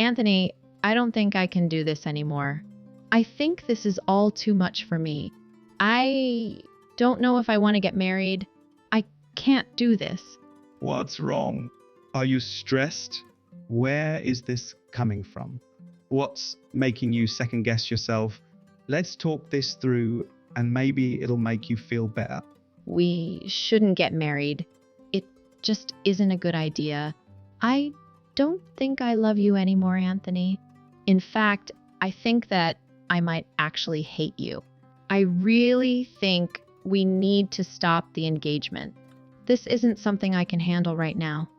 Anthony, I don't think I can do this anymore. I think this is all too much for me. I don't know if I want to get married. I can't do this. What's wrong? Are you stressed? Where is this coming from? What's making you second guess yourself? Let's talk this through and maybe it'll make you feel better. We shouldn't get married. It just isn't a good idea. I don't think I love you anymore, Anthony. In fact, I think that I might actually hate you. I really think we need to stop the engagement. This isn't something I can handle right now.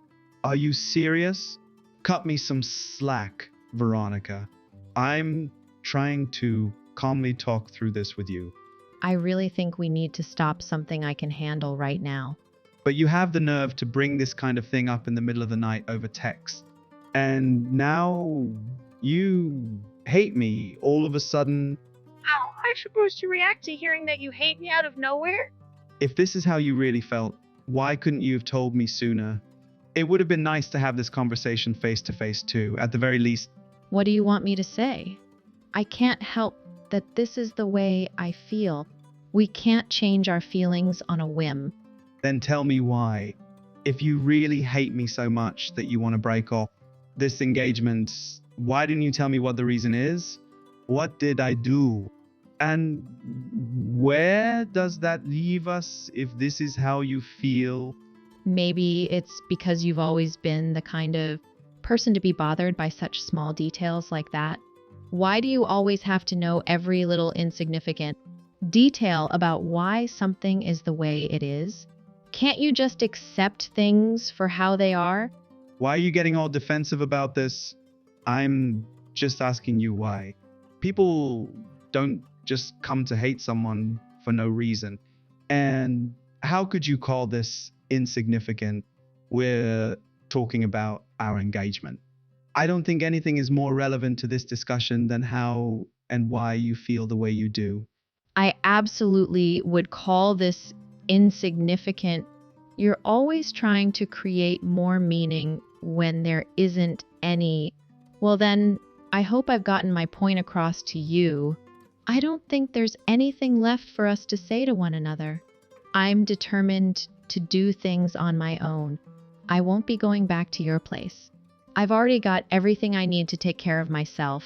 Are you serious? Cut me some slack, Veronica. I'm trying to calmly talk through this with you. I really think we need to stop something I can handle right now. But you have the nerve to bring this kind of thing up in the middle of the night over text. And now you hate me all of a sudden. How am I supposed to react to hearing that you hate me out of nowhere? If this is how you really felt, why couldn't you have told me sooner? It would have been nice to have this conversation face to face too, at the very least. What do you want me to say? I can't help that this is the way I feel. We can't change our feelings on a whim. Then tell me why. If you really hate me so much that you want to break off this engagement, why didn't you tell me what the reason is? What did I do? And where does that leave us if this is how you feel? Maybe it's because you've always been the kind of person to be bothered by such small details like that. Why do you always have to know every little insignificant detail about why something is the way it is? Can't you just accept things for how they are? Why are you getting all defensive about this? I'm just asking you why. People don't just come to hate someone for no reason. And how could you call this insignificant? We're talking about our engagement. I don't think anything is more relevant to this discussion than how and why you feel the way you do. I absolutely would call this insignificant. You're always trying to create more meaning when there isn't any. Well, then, I hope I've gotten my point across to you. I don't think there's anything left for us to say to one another. I'm determined to do things on my own. I won't be going back to your place. I've already got everything I need to take care of myself.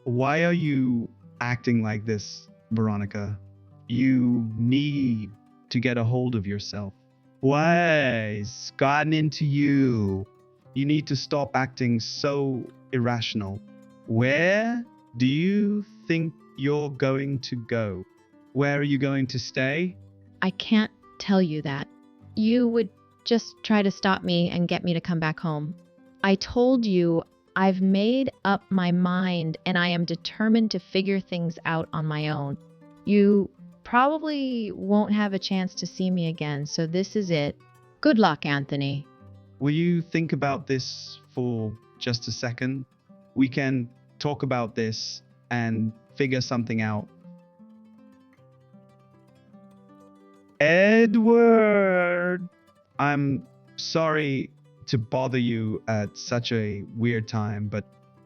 Why are you acting like this, Veronica? You need to get a hold of yourself. What's gotten into you? You need to stop acting so irrational. Where do you think you're going to go? Where are you going to stay? I can't tell you that. You would just try to stop me and get me to come back home. I told you I've made up my mind and I am determined to figure things out on my own. You probably won't have a chance to see me again, so this is it. Good luck, Anthony. Will you think about this for just a second? We can talk about this and figure something out. Edward! I'm sorry to bother you at such a weird time, but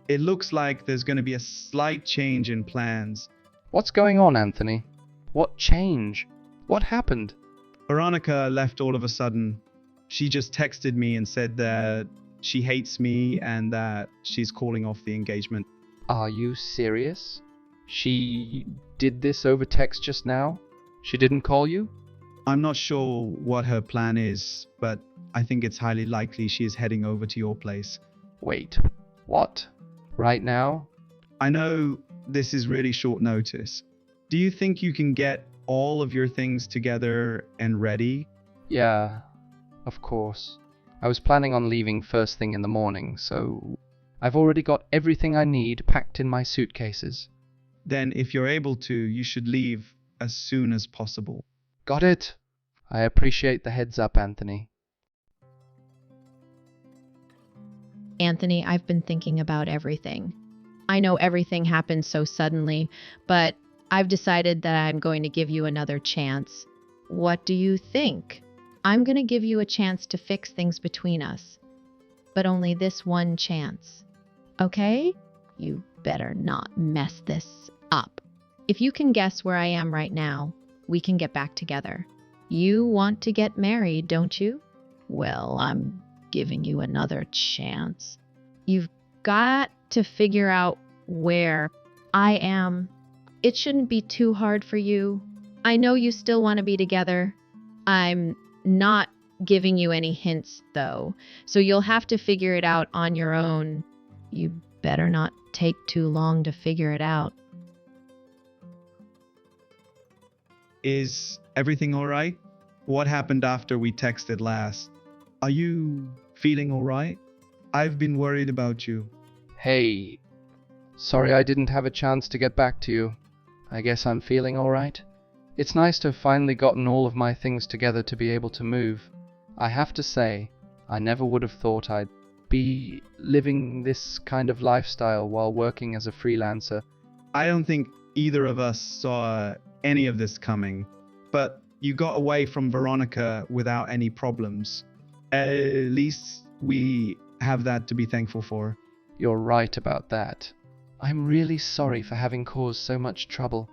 it looks like there's going to be a slight change in plans. What's going on, Anthony? What change? What happened? Veronica left all of a sudden. She just texted me and said that she hates me and that she's calling off the engagement. Are you serious? She did this over text just now? She didn't call you? I'm not sure what her plan is, but I think it's highly likely she is heading over to your place. Wait, what? Right now? I know this is really short notice. Do you think you can get all of your things together and ready? Yeah, of course. I was planning on leaving first thing in the morning, so I've already got everything I need packed in my suitcases. Then if you're able to, you should leave as soon as possible. Got it. I appreciate the heads up, Anthony. Anthony, I've been thinking about everything. I know everything happened so suddenly, but I've decided that I'm going to give you another chance. What do you think? I'm going to give you a chance to fix things between us, but only this one chance. okay? You better not mess this up. If you can guess where I am right now, we can get back together. You want to get married, don't you? Well, I'm giving you another chance. You've got to figure out where I am. It shouldn't be too hard for you. I know you still want to be together. I'm not giving you any hints, though, so you'll have to figure it out on your own. You better not take too long to figure it out. Is everything all right? What happened after we texted last? Are you feeling all right? I've been worried about you. Hey, sorry I didn't have a chance to get back to you. I guess I'm feeling alright. It's nice to have finally gotten all of my things together to be able to move. I have to say, I never would have thought I'd be living this kind of lifestyle while working as a freelancer. I don't think either of us saw any of this coming, but you got away from Veronica without any problems. At least we have that to be thankful for. You're right about that. I'm really sorry for having caused so much trouble.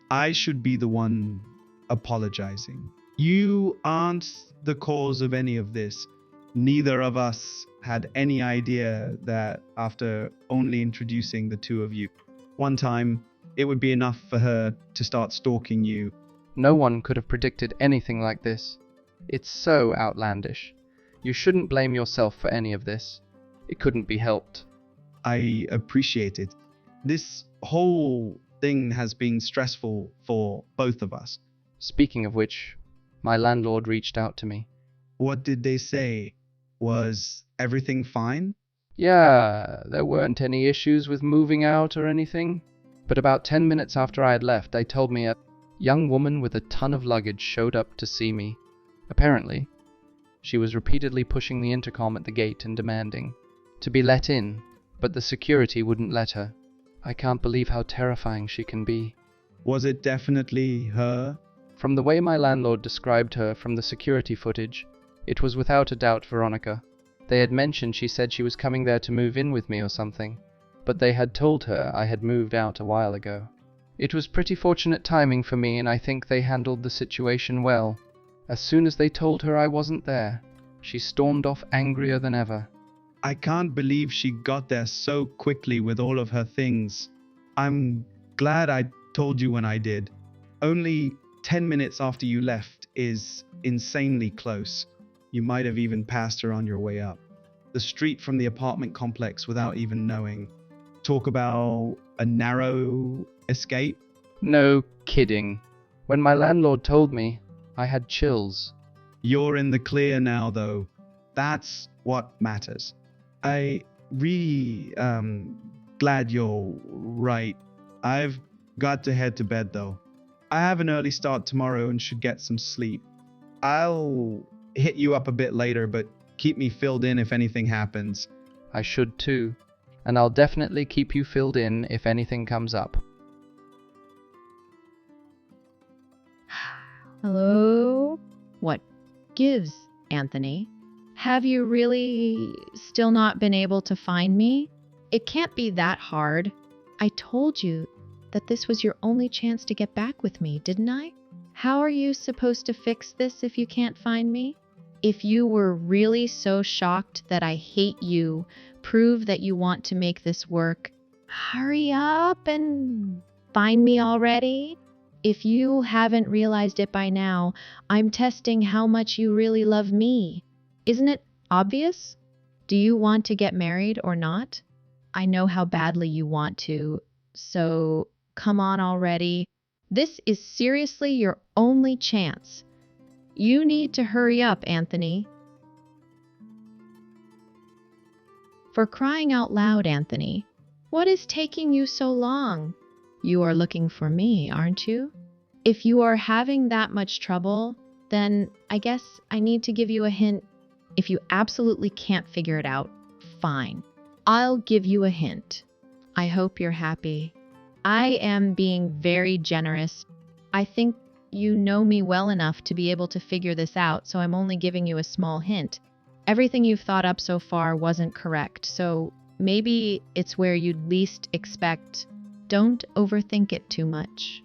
I should be the one apologizing. You aren't the cause of any of this. Neither of us had any idea that after only introducing the two of you one time, it would be enough for her to start stalking you. No one could have predicted anything like this. It's so outlandish. You shouldn't blame yourself for any of this. It couldn't be helped. I appreciate it. This whole thing has been stressful for both of us. Speaking of which, my landlord reached out to me. What did they say? Was everything fine? Yeah, there weren't any issues with moving out or anything. But about 10 minutes after I had left, they told me a young woman with a ton of luggage showed up to see me. Apparently, she was repeatedly pushing the intercom at the gate and demanding to be let in, but the security wouldn't let her. I can't believe how terrifying she can be. Was it definitely her? From the way my landlord described her from the security footage, it was without a doubt Veronica. They had mentioned she said she was coming there to move in with me or something, but they had told her I had moved out a while ago. It was pretty fortunate timing for me, and I think they handled the situation well. As soon as they told her I wasn't there, she stormed off angrier than ever. I can't believe she got there so quickly with all of her things. I'm glad I told you when I did. Only 10 minutes after you left is insanely close. You might have even passed her on your way up. The street from the apartment complex without even knowing. Talk about a narrow escape. No kidding. When my landlord told me, I had chills. You're in the clear now, though. That's what matters. I really glad you're right. I've got to head to bed, though. I have an early start tomorrow and should get some sleep. I'll hit you up a bit later, but keep me filled in if anything happens. I should too. And I'll definitely keep you filled in if anything comes up. Hello? What gives, Anthony? Have you really still not been able to find me? It can't be that hard. I told you that this was your only chance to get back with me, didn't I? How are you supposed to fix this if you can't find me? If you were really so shocked that I hate you, prove that you want to make this work. Hurry up and find me already. If you haven't realized it by now, I'm testing how much you really love me. Isn't it obvious? Do you want to get married or not? I know how badly you want to, so come on already. This is seriously your only chance. You need to hurry up, Anthony. For crying out loud, Anthony, what is taking you so long? You are looking for me, aren't you? If you are having that much trouble, then I guess I need to give you a hint. If you absolutely can't figure it out, fine. I'll give you a hint. I hope you're happy. I am being very generous. I think you know me well enough to be able to figure this out, so I'm only giving you a small hint. Everything you've thought up so far wasn't correct, so Maybe it's where you'd least expect. Don't overthink it too much.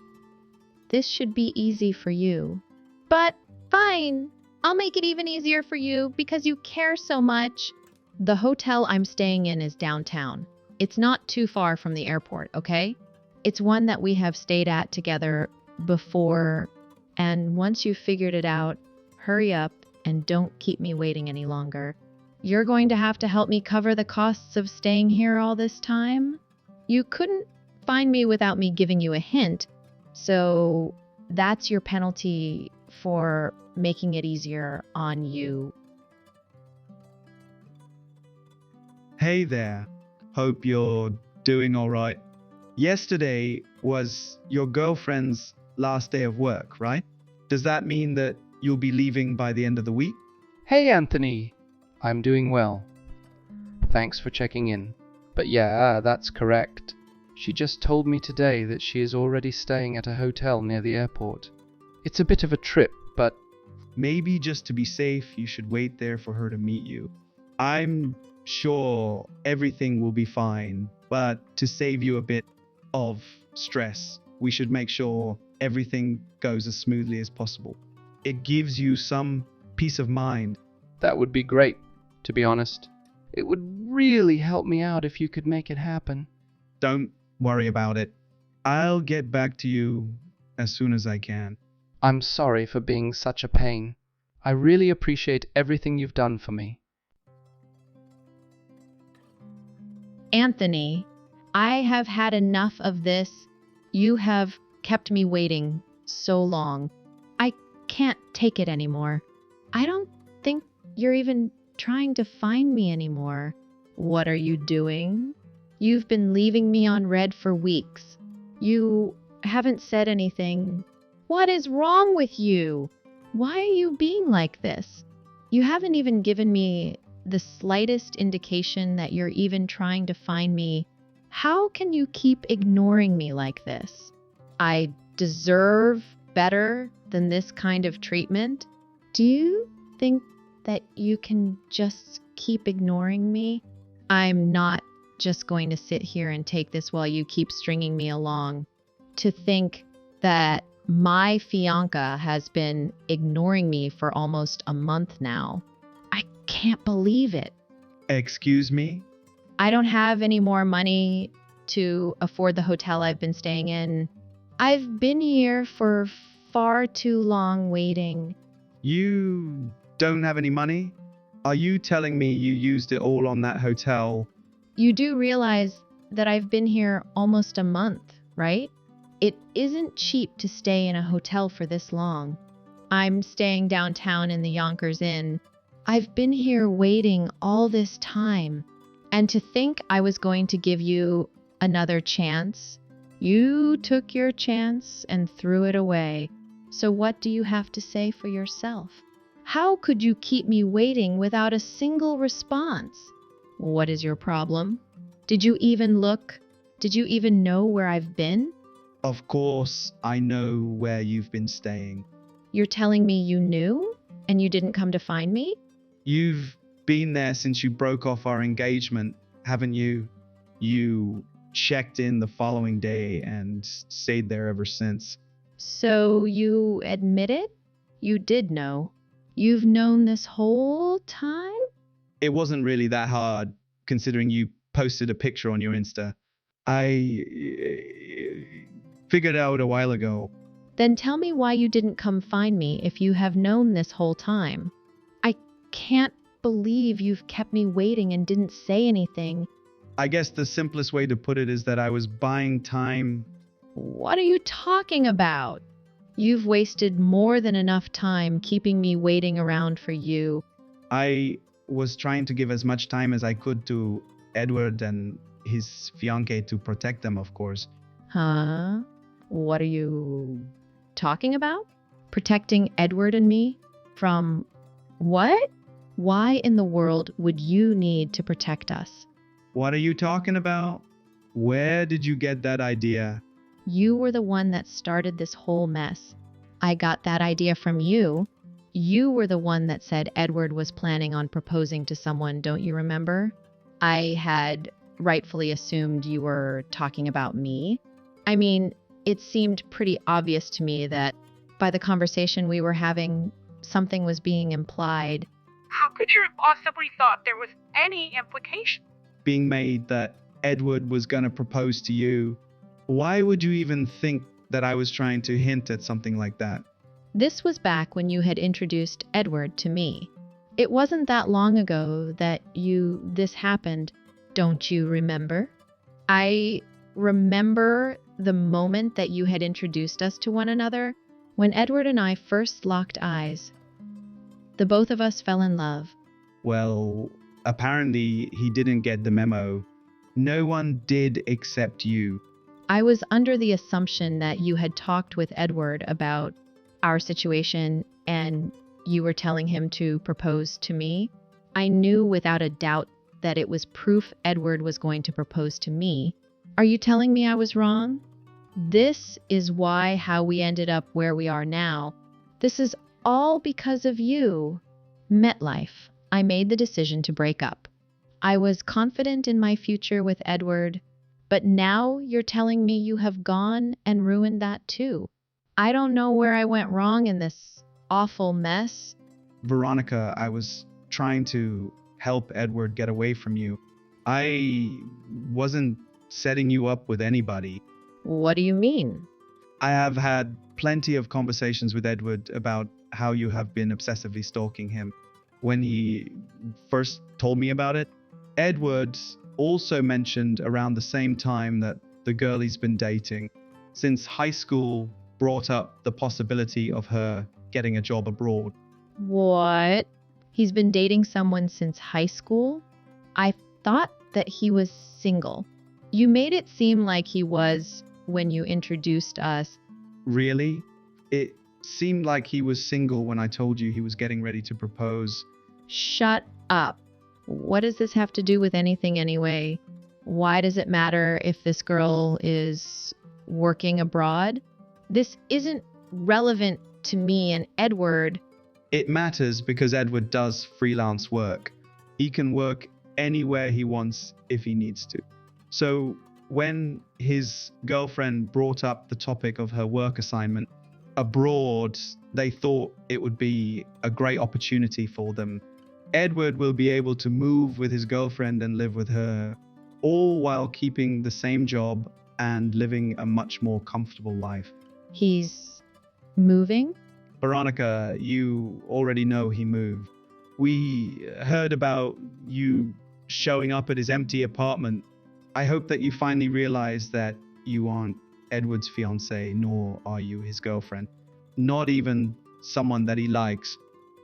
This should be easy for you. But fine, I'll make it even easier for you because you care so much. The hotel I'm staying in is downtown. It's not too far from the airport, okay? It's one that we have stayed at together before, and once you've figured it out, hurry up and don't keep me waiting any longer. You're going to have to help me cover the costs of staying here all this time. You couldn't find me without me giving you a hint, so that's your penalty for making it easier on you. Hey there. Hope you're doing all right. Yesterday was your girlfriend's last day of work, right? Does that mean that you'll be leaving by the end of the week? Hey, Anthony! I'm doing well. Thanks for checking in. But yeah, that's correct. She just told me today that she is already staying at a hotel near the airport. It's a bit of a trip, but Maybe just to be safe, you should wait there for her to meet you. I'm sure everything will be fine, but to save you a bit of stress, we should make sure everything goes as smoothly as possible. It gives you some peace of mind. that would be great, to be honest. It would really help me out if you could make it happen. Don't worry about it. I'll get back to you as soon as I can. I'm sorry for being such a pain. I really appreciate everything you've done for me. Anthony, I have had enough of this. You have kept me waiting so long. I can't take it anymore. I don't think you're even trying to find me anymore. What are you doing? You've been leaving me on red for weeks. You haven't said anything. What is wrong with you? Why are you being like this? You haven't even given me the slightest indication that you're even trying to find me. How can you keep ignoring me like this? I deserve better than this kind of treatment. Do you think that you can just keep ignoring me? I'm not just going to sit here and take this while you keep stringing me along. To think that my fiancé has been ignoring me for almost a month now. I can't believe it. Excuse me? I don't have any more money to afford the hotel I've been staying in. I've been here for far too long waiting. You don't have any money? Are you telling me you used it all on that hotel? You do realize that I've been here almost a month, right? It isn't cheap to stay in a hotel for this long. I'm staying downtown in the Yonkers Inn. I've been here waiting all this time. And to think I was going to give you another chance, you took your chance and threw it away. So what do you have to say for yourself? How could you keep me waiting without a single response? What is your problem? Did you even look? Did you even know where I've been? Of course, I know where you've been staying. You're telling me you knew and you didn't come to find me? You've been there since you broke off our engagement, haven't you? You checked in the following day and stayed there ever since. So you admit it? You did know. You've known this whole time? It wasn't really that hard, considering you posted a picture on your Insta. I figured out a while ago. Then tell me why you didn't come find me if you have known this whole time. I can't believe you've kept me waiting and didn't say anything. I guess the simplest way to put it is that I was buying time. What are you talking about? You've wasted more than enough time keeping me waiting around for you. I was trying to give as much time as I could to Edward and his fiancée to protect them, of course. Huh? What are you talking about? Protecting Edward and me? From what? Why in the world would you need to protect us? What are you talking about? Where did you get that idea? You were the one that started this whole mess. I got that idea from you. You were the one that said Edward was planning on proposing to someone, don't you remember? I had rightfully assumed you were talking about me. I mean, it seemed pretty obvious to me that by the conversation we were having, something was being implied. How could you have possibly thought there was any implication? Being made that Edward was going to propose to you. Why would you even think that I was trying to hint at something like that? This was back when you had introduced Edward to me. It wasn't that long ago that this happened. Don't you remember? I remember the moment that you had introduced us to one another. When Edward and I first locked eyes, the both of us fell in love. Well, apparently he didn't get the memo. No one did except you. I was under the assumption that you had talked with Edward about our situation and you were telling him to propose to me. I knew without a doubt that it was proof Edward was going to propose to me. Are you telling me I was wrong? This is how we ended up where we are now. This is all because of you. MetLife. I made the decision to break up. I was confident in my future with Edward, but now you're telling me you have gone and ruined that too. I don't know where I went wrong in this awful mess. Veronica, I was trying to help Edward get away from you. I wasn't setting you up with anybody. What do you mean? I have had plenty of conversations with Edward about how you have been obsessively stalking him. When he first told me about it, Edward also mentioned around the same time that the girl he's been dating since high school brought up the possibility of her getting a job abroad. What? He's been dating someone since high school? I thought that he was single. You made it seem like he was when you introduced us. Really? It seemed like he was single when I told you he was getting ready to propose. Shut up. What does this have to do with anything anyway? Why does it matter if this girl is working abroad? This isn't relevant to me and Edward. It matters because Edward does freelance work. He can work anywhere he wants if he needs to. So when his girlfriend brought up the topic of her work assignment abroad, they thought it would be a great opportunity for them. Edward will be able to move with his girlfriend and live with her, all while keeping the same job and living a much more comfortable life. He's moving? Veronica, you already know he moved. We heard about you showing up at his empty apartment. I hope that you finally realize that you aren't Edward's fiancé, nor are you his girlfriend. Not even someone that he likes.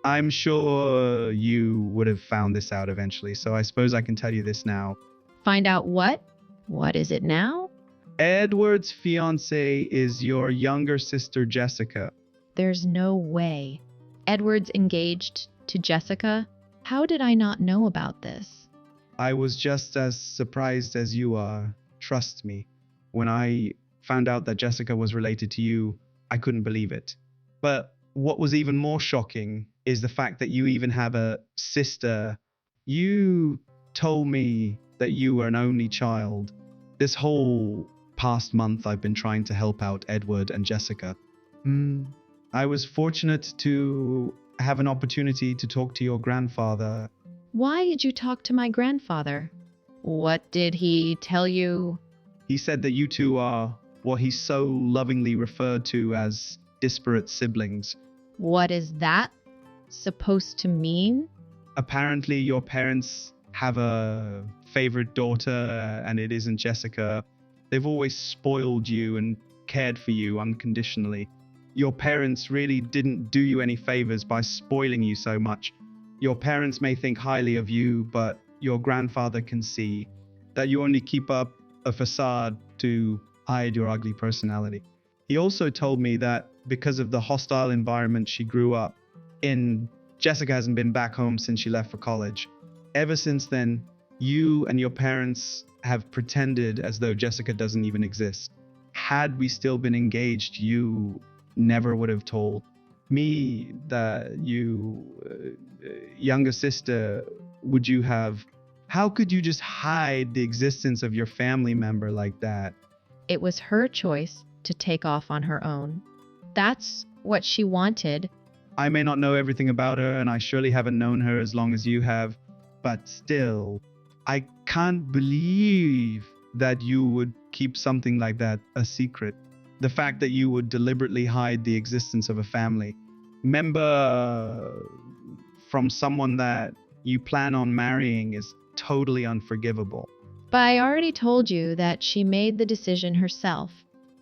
I'm sure you would have found this out eventually, so I suppose I can tell you this now. Find out what? What is it now? Edward's fiancé is your younger sister, Jessica. There's no way. Edward's engaged to Jessica? How did I not know about this? I was just as surprised as you are. Trust me. When I found out that Jessica was related to you, I couldn't believe it. But what was even more shocking is the fact that you even have a sister. You told me that you were an only child. This whole past month I've been trying to help out Edward and Jessica. I was fortunate to have an opportunity to talk to your grandfather. Why did you talk to my grandfather? What did he tell you? He said that you two are what he so lovingly referred to as disparate siblings. What is that supposed to mean? Apparently your parents have a favorite daughter and it isn't Jessica. They've always spoiled you and cared for you unconditionally. Your parents really didn't do you any favors by spoiling you so much. Your parents may think highly of you, but your grandfather can see that you only keep up a facade to hide your ugly personality. He also told me that because of the hostile environment she grew up in, Jessica hasn't been back home since she left for college. Ever since then, you and your parents have pretended as though Jessica doesn't even exist. Had we still been engaged, you never would have told me that you, younger sister, would you have How could you just hide the existence of your family member like that? It was her choice to take off on her own. That's what she wanted. I may not know everything about her, and I surely haven't known her as long as you have, but still, I can't believe that you would keep something like that a secret. The fact that you would deliberately hide the existence of a family member from someone that you plan on marrying is totally unforgivable. But I already told you that she made the decision herself.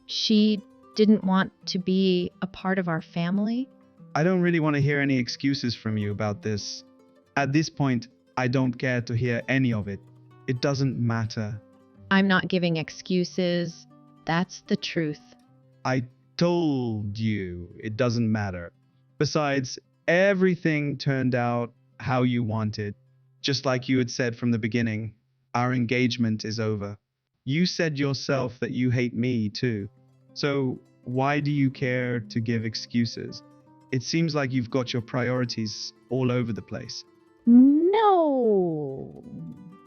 She didn't want to be a part of our family. I don't really want to hear any excuses from you about this. At this point, I don't care to hear any of it. It doesn't matter. I'm not giving excuses. That's the truth. I told you it doesn't matter. Besides, everything turned out how you wanted. Just like you had said from the beginning, our engagement is over. You said yourself that you hate me too. So why do you care to give excuses? It seems like you've got your priorities all over the place. No,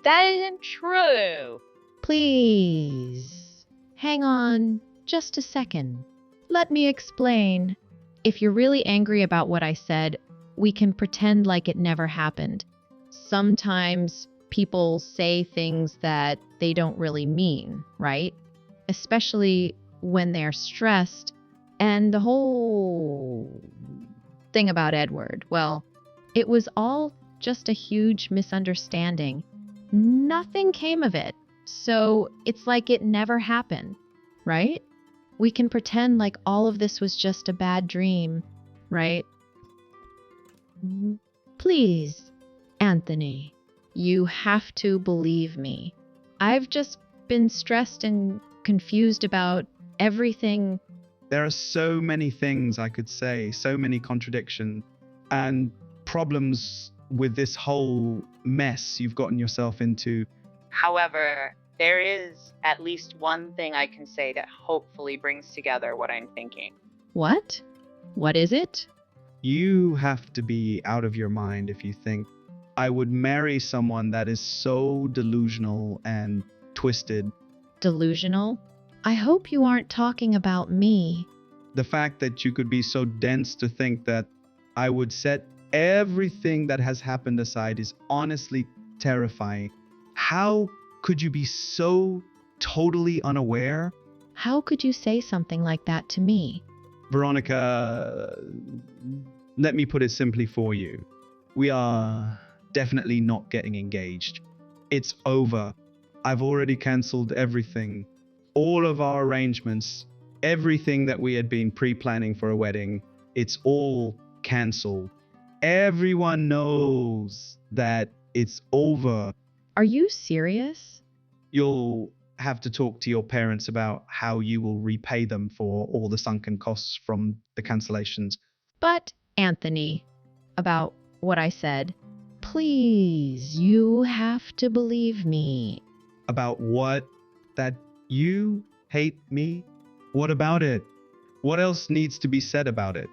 that isn't true. Please, hang on just a second. Let me explain. If you're really angry about what I said, we can pretend like it never happened. Sometimes people say things that they don't really mean, right? Especially when they're stressed. And the whole thing about Edward, well, it was all just a huge misunderstanding. Nothing came of it. So it's like it never happened, right? We can pretend like all of this was just a bad dream, right? Please, Anthony, you have to believe me. I've just been stressed and confused about everything. There are so many things I could say, so many contradictions and problems with this whole mess you've gotten yourself into. However, there is at least one thing I can say that hopefully brings together what I'm thinking. What? What is it? You have to be out of your mind if you think I would marry someone that is so delusional and twisted. Delusional? I hope you aren't talking about me. The fact that you could be so dense to think that I would set everything that has happened aside is honestly terrifying. How could you be so totally unaware? How could you say something like that to me? Veronica, let me put it simply for you. We are definitely not getting engaged. It's over. I've already cancelled everything. All of our arrangements, everything that we had been pre-planning for a wedding, it's all cancelled. Everyone knows that it's over. Are you serious? You'll have to talk to your parents about how you will repay them for all the sunken costs from the cancellations. But, Anthony, about what I said, please, you have to believe me. About what? That you hate me? What about it? What else needs to be said about it?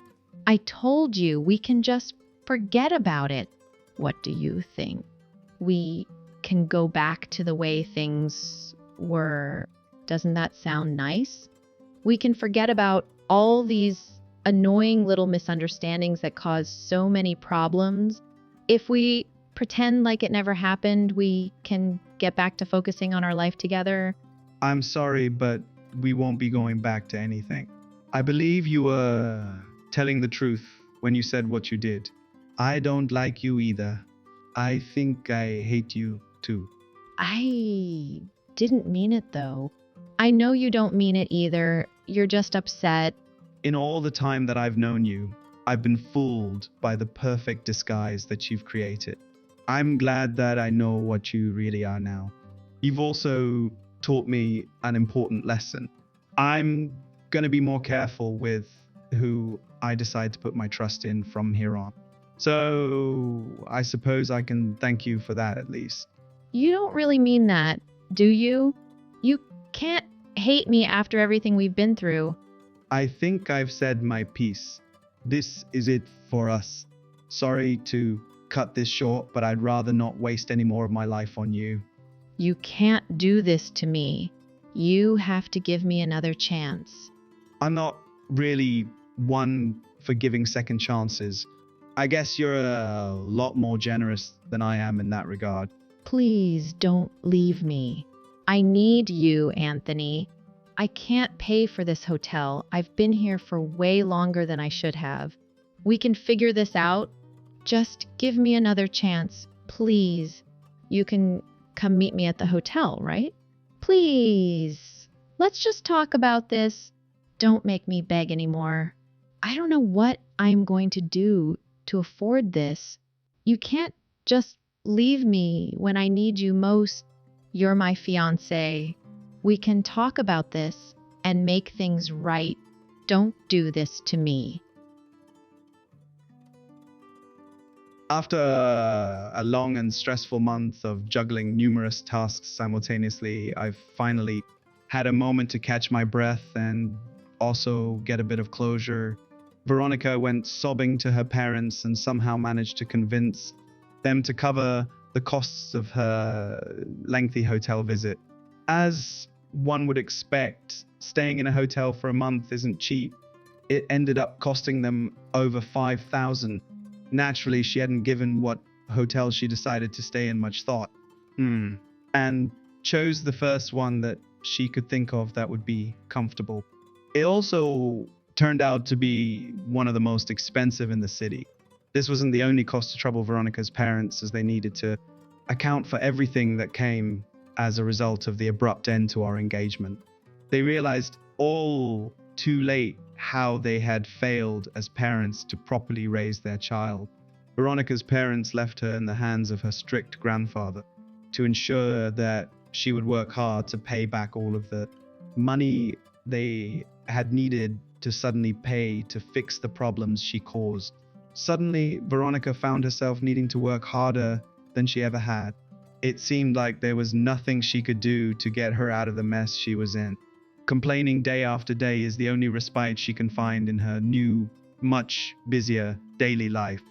I told you we can just forget about it. What do you think? We can go back to the way things were. Doesn't that sound nice? We can forget about all these annoying little misunderstandings that cause so many problems. If we pretend like it never happened, we can get back to focusing on our life together. I'm sorry, but we won't be going back to anything. I believe you were telling the truth when you said what you did. I don't like you either. I think I hate you too. I didn't mean it though. I know you don't mean it either. You're just upset. In all the time that I've known you, I've been fooled by the perfect disguise that you've created. I'm glad that I know what you really are now. You've also taught me an important lesson. I'm going to be more careful with who I decide to put my trust in from here on. So I suppose I can thank you for that at least. You don't really mean that, do you? You can't hate me after everything we've been through. I think I've said my piece. This is it for us. Sorry to cut this short, but I'd rather not waste any more of my life on you. You can't do this to me. You have to give me another chance. I'm not really one for giving second chances. I guess you're a lot more generous than I am in that regard. Please don't leave me. I need you, Anthony. I can't pay for this hotel. I've been here for way longer than I should have. We can figure this out. Just give me another chance, please. You can come meet me at the hotel, right? Please. Let's just talk about this. Don't make me beg anymore. I don't know what I'm going to do to afford this. You can't just leave me when I need you most. You're my fiancé. We can talk about this and make things right. Don't do this to me. After a long and stressful month of juggling numerous tasks simultaneously, I've finally had a moment to catch my breath and also get a bit of closure. Veronica went sobbing to her parents and somehow managed to convince them to cover the costs of her lengthy hotel visit. As one would expect, staying in a hotel for a month isn't cheap. It ended up costing them over $5,000. Naturally, she hadn't given what hotel she decided to stay in much thought. And chose the first one that she could think of that would be comfortable. It also turned out to be one of the most expensive in the city. This wasn't the only cost to trouble Veronica's parents, as they needed to account for everything that came as a result of the abrupt end to our engagement. They realized all too late how they had failed as parents to properly raise their child. Veronica's parents left her in the hands of her strict grandfather to ensure that she would work hard to pay back all of the money they had needed to suddenly pay to fix the problems she caused. Suddenly, Veronica found herself needing to work harder than she ever had. It seemed like there was nothing she could do to get her out of the mess she was in. Complaining day after day is the only respite she can find in her new, much busier daily life.